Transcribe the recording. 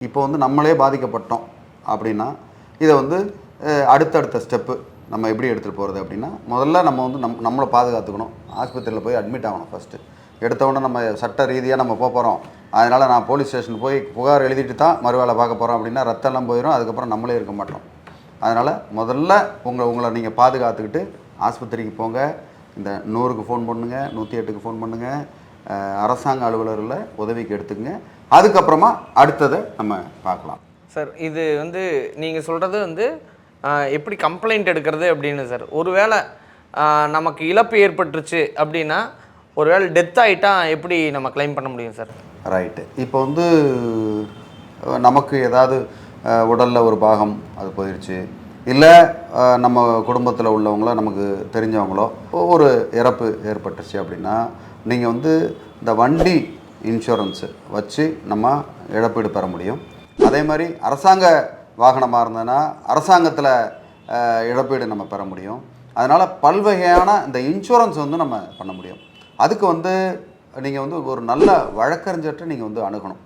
இப்போ வந்து நம்மளே பாதிக்கப்பட்டோம் அப்படின்னா இதை வந்து அடுத்தடுத்த ஸ்டெப்பு நம்ம எப்படி எடுத்துகிட்டு போகிறது அப்படின்னா முதல்ல நம்ம வந்து நம்மளை பாதுகாத்துக்கணும். ஆஸ்பத்திரியில் போய் அட்மிட் ஆகணும். ஃபஸ்ட்டு எடுத்தவுடனே நம்ம சட்ட ரீதியாக நம்ம போகிறோம், அதனால் நான் போலீஸ் ஸ்டேஷன் போய் புகார் எழுதிட்டு தான் மறுவேளை பார்க்க போகிறோம் அப்படின்னா ரத்தம்லாம் போயிடும். அதுக்கப்புறம் நம்மளே இருக்க மாட்டோம். அதனால் முதல்ல உங்களை நீங்கள் பாதுகாத்துக்கிட்டு ஆஸ்பத்திரிக்கு போங்க. இந்த 100க்கு ஃபோன் பண்ணுங்க, 108க்கு ஃபோன் பண்ணுங்கள். அரசாங்க அலுவலரில் உதவிக்கு எடுத்துக்கங்க. அதுக்கப்புறமா அடுத்ததை நம்ம பார்க்கலாம். சார் இது வந்து நீங்கள் சொல்கிறது வந்து எப்படி கம்ப்ளைண்ட் எடுக்கிறது அப்படின்னு சார். ஒருவேளை நமக்கு இழப்பு ஏற்பட்டுருச்சு அப்படின்னா ஒருவேளை டெத் ஆகிட்டா எப்படி நம்ம கிளைம் பண்ண முடியும் சார்? ரைட்டு. இப்போ வந்து நமக்கு ஏதாவது உடலில் ஒரு பாகம் அது போயிடுச்சு, இல்லை நம்ம குடும்பத்தில் உள்ளவங்களோ நமக்கு தெரிஞ்சவங்களோ ஒரு இறப்பு ஏற்பட்டுச்சு அப்படின்னா நீங்கள் வந்து இந்த வண்டி இன்சூரன்ஸு வச்சு நம்ம இழப்பீடு பெற முடியும். அதே மாதிரி அரசாங்க வாகனமாக இருந்ததுன்னா அரசாங்கத்தில் இழப்பீடு நம்ம பெற முடியும். அதனால் பல்வகையான இந்த இன்சூரன்ஸ் வந்து நம்ம பண்ண முடியும். அதுக்கு வந்து நீங்கள் வந்து ஒரு நல்ல வழக்கறிஞர்கிட்ட நீங்கள் வந்து அணுகணும்.